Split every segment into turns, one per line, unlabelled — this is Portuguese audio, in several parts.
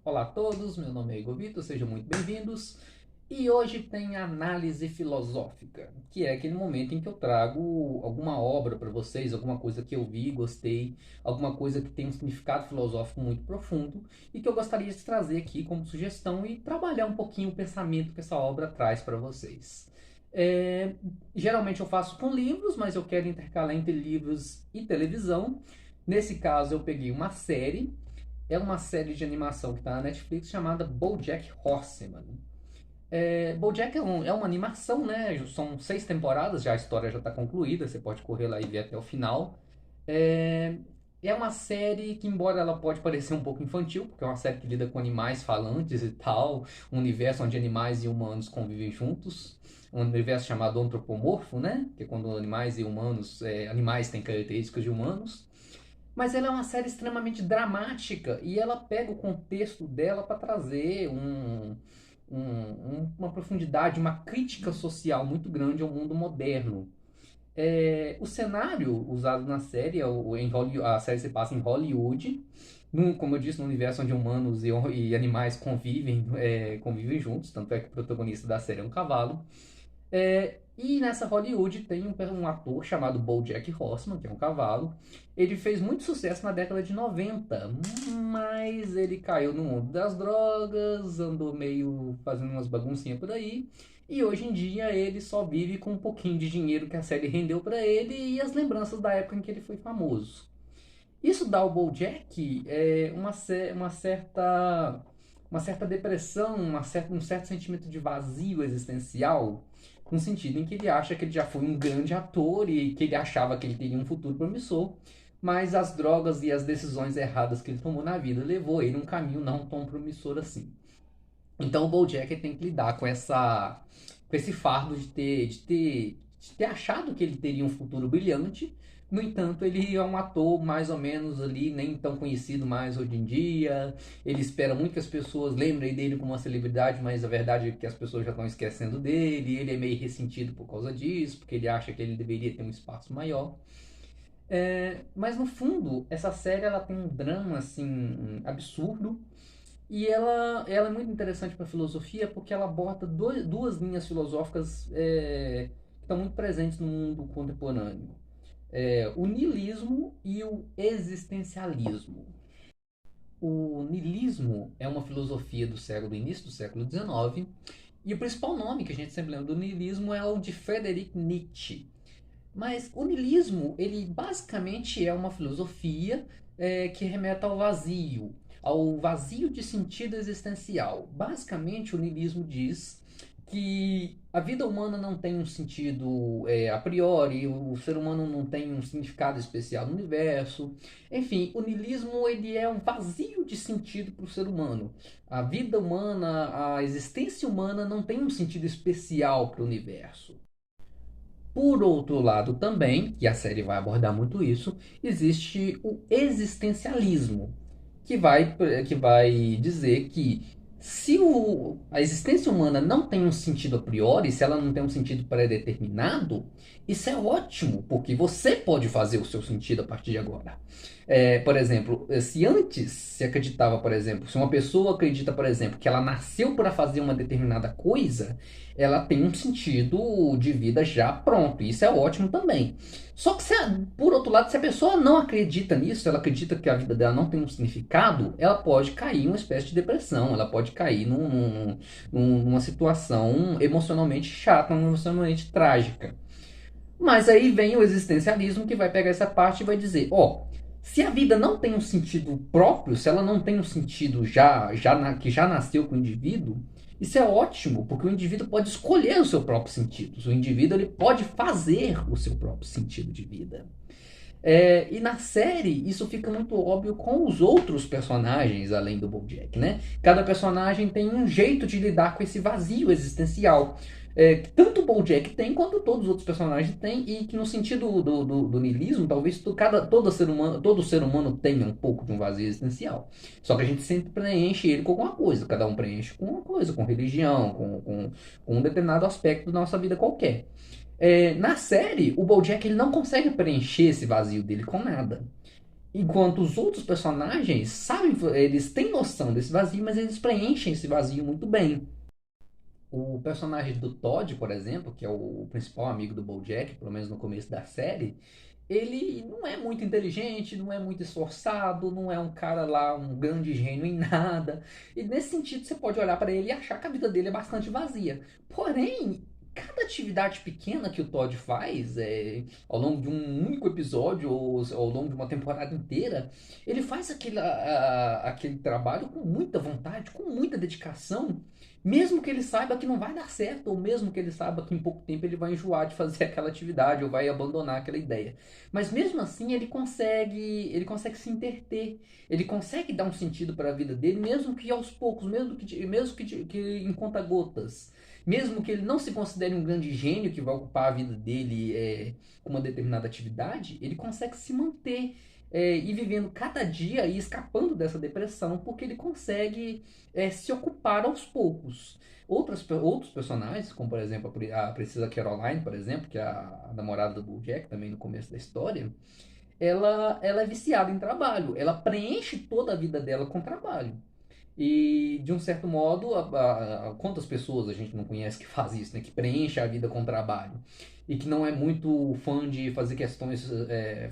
Olá a todos, meu nome é Igor Vitor, sejam muito bem-vindos. E hoje tem análise filosófica, que é aquele momento em que eu trago alguma obra para vocês, alguma coisa que eu vi, gostei, alguma coisa que tem um significado filosófico muito profundo e que eu gostaria de trazer aqui como sugestão e trabalhar um pouquinho o pensamento que essa obra traz para vocês. É, Geralmente eu faço com livros, mas eu quero intercalar entre livros e televisão. Nesse caso, eu peguei uma série, é uma série de animação que está na Netflix chamada BoJack Horseman. BoJack é uma animação, né? São 6 temporadas, já a história já está concluída, você pode correr lá e ver até o final. É, É uma série que, embora ela pode parecer um pouco infantil, porque é uma série que lida com animais falantes e tal, um universo onde animais e humanos convivem juntos, um universo chamado antropomorfo, né? Que é quando animais e humanos, animais têm características de humanos. Mas ela é uma série extremamente dramática e ela pega o contexto dela para trazer uma profundidade, uma crítica social muito grande ao mundo moderno. O cenário usado na série, a série se passa em Hollywood, como eu disse, no universo onde humanos e animais convivem juntos, tanto é que o protagonista da série é um cavalo. E nessa Hollywood tem um ator chamado BoJack Horseman, que é um cavalo. Ele fez muito sucesso na década de 90, mas ele caiu no mundo das drogas, andou meio fazendo umas baguncinhas por aí. E hoje em dia ele só vive com um pouquinho de dinheiro que a série rendeu para ele e as lembranças da época em que ele foi famoso. Isso dá ao BoJack uma certa depressão, um certo sentimento de vazio existencial, no sentido em que ele acha que ele já foi um grande ator e que ele achava que ele teria um futuro promissor, mas as drogas e as decisões erradas que ele tomou na vida levou ele a um caminho não tão promissor assim. Então o BoJack tem que lidar com esse fardo de ter achado que ele teria um futuro brilhante. No entanto, ele é um ator mais ou menos ali, nem tão conhecido mais hoje em dia. Ele espera muito que as pessoas lembrem dele como uma celebridade, mas a verdade é que as pessoas já estão esquecendo dele. Ele é meio ressentido por causa disso, porque ele acha que ele deveria ter um espaço maior. Mas no fundo, essa série ela tem um drama assim absurdo e ela é muito interessante para a filosofia porque ela aborda duas linhas filosóficas que estão muito presentes no mundo contemporâneo. O niilismo e o existencialismo. O niilismo é uma filosofia do início do século XIX e o principal nome que a gente sempre lembra do niilismo é o de Friedrich Nietzsche. Mas o niilismo, ele basicamente é uma filosofia que remete ao vazio de sentido existencial. Basicamente, o niilismo diz que a vida humana não tem um sentido a priori, o ser humano não tem um significado especial no universo. Enfim, o niilismo ele é um vazio de sentido para o ser humano. A vida humana, a existência humana não tem um sentido especial para o universo. Por outro lado, também, e a série vai abordar muito isso, existe o existencialismo, que vai dizer que se a existência humana não tem um sentido a priori, se ela não tem um sentido pré-determinado, isso é ótimo, porque você pode fazer o seu sentido a partir de agora. Por exemplo, se antes se acreditava, por exemplo, se uma pessoa acredita, por exemplo, que ela nasceu para fazer uma determinada coisa, ela tem um sentido de vida já pronto. Isso é ótimo também. Só que, por outro lado, se a pessoa não acredita nisso, ela acredita que a vida dela não tem um significado, ela pode cair em uma espécie de depressão, ela pode cair numa situação emocionalmente chata, emocionalmente trágica. Mas aí vem o existencialismo que vai pegar essa parte e vai dizer: ó, se a vida não tem um sentido próprio, se ela não tem um sentido que já nasceu com o indivíduo, isso é ótimo, porque o indivíduo pode escolher o seu próprio sentido. O indivíduo ele pode fazer o seu próprio sentido de vida. E na série isso fica muito óbvio com os outros personagens além do BoJack, né? Cada personagem tem um jeito de lidar com esse vazio existencial. Que tanto o BoJack tem quanto todos os outros personagens têm e que no sentido do niilismo talvez todo ser humano tenha um pouco de um vazio existencial. Só que a gente sempre preenche ele com alguma coisa. Cada um preenche com uma coisa, com religião, com um determinado aspecto da nossa vida qualquer. Na série, o BoJack ele não consegue preencher esse vazio dele com nada. Enquanto os outros personagens sabem, eles têm noção desse vazio, mas eles preenchem esse vazio muito bem. O personagem do Todd, por exemplo, que é o principal amigo do BoJack, pelo menos no começo da série, ele não é muito inteligente, não é muito esforçado, não é um cara lá, um grande gênio em nada. E nesse sentido, você pode olhar para ele e achar que a vida dele é bastante vazia. Porém, cada atividade pequena que o Todd faz, ao longo de um único episódio ou ao longo de uma temporada inteira, ele faz aquele trabalho com muita vontade, com muita dedicação. Mesmo que ele saiba que não vai dar certo, ou mesmo que ele saiba que em pouco tempo ele vai enjoar de fazer aquela atividade ou vai abandonar aquela ideia. Mas mesmo assim ele consegue se interter, ele consegue dar um sentido para a vida dele, mesmo que aos poucos, mesmo que em conta-gotas. Mesmo que ele não se considere um grande gênio que vai ocupar a vida dele com uma determinada atividade, ele consegue se manter e vivendo cada dia e escapando dessa depressão, porque ele consegue se ocupar aos poucos. Outros personagens, como por exemplo a Princesa Caroline, por exemplo, que é a namorada do BoJack, também no começo da história, ela é viciada em trabalho. Ela preenche toda a vida dela com trabalho. E, de um certo modo, quantas pessoas a gente não conhece que faz isso, né? Que preenche a vida com trabalho. E que não é muito fã de fazer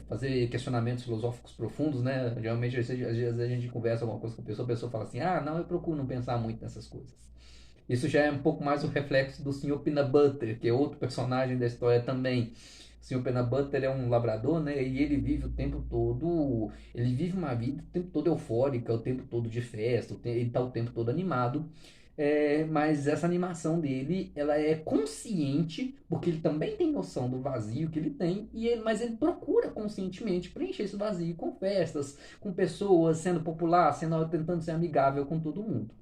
fazer questionamentos filosóficos profundos, né? Geralmente, às vezes a gente conversa alguma coisa com a pessoa fala assim, ah, não, eu procuro não pensar muito nessas coisas. Isso já é um pouco mais o reflexo do Sr. Peanut Butter, que é outro personagem da história também. O Sr. Peanut Butter é um labrador, né? E ele vive o tempo todo. Ele vive uma vida o tempo todo eufórica, o tempo todo de festa, ele está o tempo todo animado. Mas essa animação dele, ela é consciente, porque ele também tem noção do vazio que ele tem, mas ele procura conscientemente preencher esse vazio com festas, com pessoas, sendo popular, tentando ser amigável com todo mundo.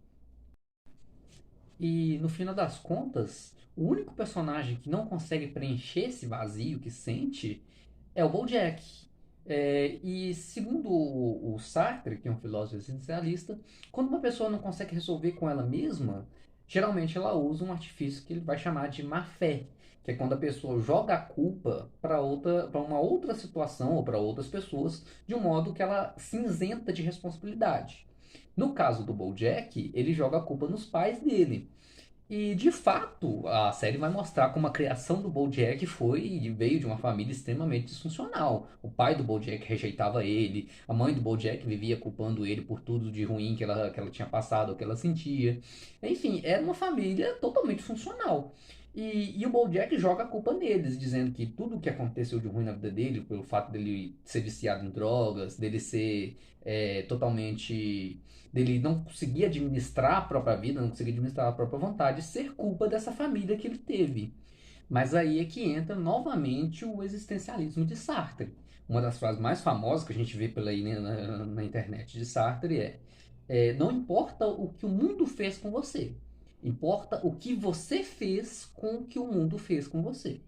E no final das contas, o único personagem que não consegue preencher esse vazio que sente é o BoJack. E segundo o Sartre, que é um filósofo existencialista, quando uma pessoa não consegue resolver com ela mesma, geralmente ela usa um artifício que ele vai chamar de má fé, que é quando a pessoa joga a culpa para uma outra situação ou para outras pessoas, de um modo que ela se isenta de responsabilidade. No caso do BoJack, ele joga a culpa nos pais dele. E de fato, a série vai mostrar como a criação do BoJack veio de uma família extremamente disfuncional. O pai do BoJack rejeitava ele, a mãe do BoJack vivia culpando ele por tudo de ruim que ela tinha passado, que ela sentia. Enfim, era uma família totalmente funcional. E o BoJack joga a culpa neles, dizendo que tudo o que aconteceu de ruim na vida dele, pelo fato dele ser viciado em drogas, dele ser totalmente dele não conseguir administrar a própria vida, não conseguir administrar a própria vontade, ser culpa dessa família que ele teve. Mas aí é que entra novamente o existencialismo de Sartre. Uma das frases mais famosas que a gente vê pela aí na internet de Sartre não importa o que o mundo fez com você, importa o que você fez com o que o mundo fez com você.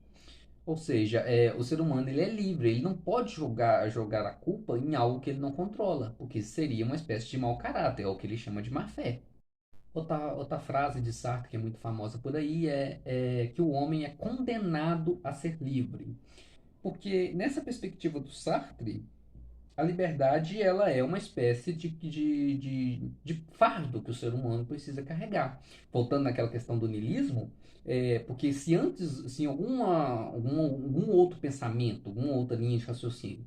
Ou seja, o ser humano ele é livre, ele não pode jogar a culpa em algo que ele não controla, porque seria uma espécie de mau caráter, é o que ele chama de má fé. Outra frase de Sartre que é muito famosa por aí é que o homem é condenado a ser livre. Porque nessa perspectiva do Sartre, a liberdade ela é uma espécie de fardo que o ser humano precisa carregar. Voltando naquela questão do niilismo, porque se em algum outro pensamento, alguma outra linha de raciocínio,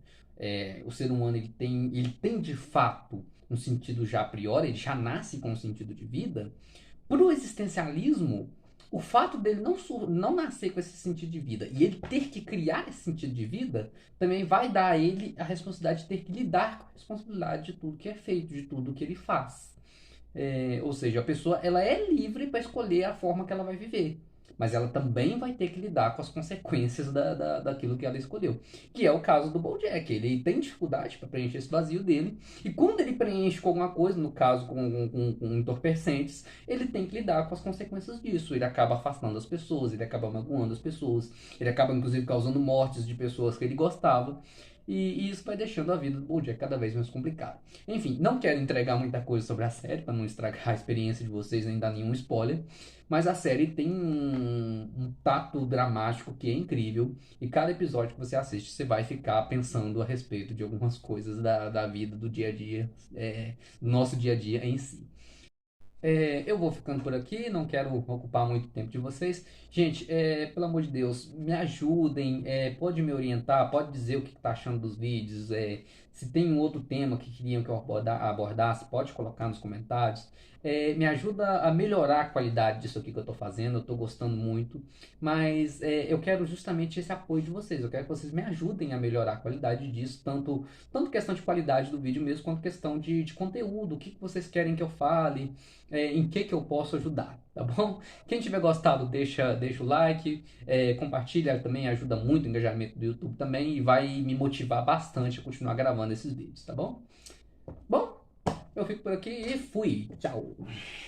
o ser humano ele tem de fato um sentido já a priori, ele já nasce com um sentido de vida, para o existencialismo, o fato dele não nascer com esse sentido de vida e ele ter que criar esse sentido de vida também vai dar a ele a responsabilidade de ter que lidar com a responsabilidade de tudo que é feito, de tudo que ele faz. Ou seja, a pessoa ela é livre para escolher a forma que ela vai viver. Mas ela também vai ter que lidar com as consequências daquilo que ela escolheu. Que é o caso do BoJack. Ele tem dificuldade para preencher esse vazio dele. E quando ele preenche com alguma coisa, no caso com entorpecentes, ele tem que lidar com as consequências disso. Ele acaba afastando as pessoas, ele acaba magoando as pessoas, ele acaba inclusive causando mortes de pessoas que ele gostava. e isso vai deixando a vida do BoJack cada vez mais complicada. Enfim, não quero entregar muita coisa sobre a série para não estragar a experiência de vocês nem dar nenhum spoiler, mas a série tem um tato dramático que é incrível e cada episódio que você assiste você vai ficar pensando a respeito de algumas coisas da vida, do dia a dia, do nosso dia a dia em si. Eu vou ficando por aqui, não quero ocupar muito tempo de vocês. Gente, pelo amor de Deus, me ajudem, pode me orientar, pode dizer o que está achando dos vídeos, se tem um outro tema que queriam que eu abordasse, pode colocar nos comentários. Me ajuda a melhorar a qualidade disso aqui que eu estou fazendo, eu estou gostando muito, mas eu quero justamente esse apoio de vocês, eu quero que vocês me ajudem a melhorar a qualidade disso, tanto questão de qualidade do vídeo mesmo, quanto questão de conteúdo, o que que vocês querem que eu fale, em que eu posso ajudar, tá bom? Quem tiver gostado, deixa o like, compartilha também, ajuda muito o engajamento do YouTube também e vai me motivar bastante a continuar gravando esses vídeos, tá bom? Bom, eu fico por aqui e fui. Tchau!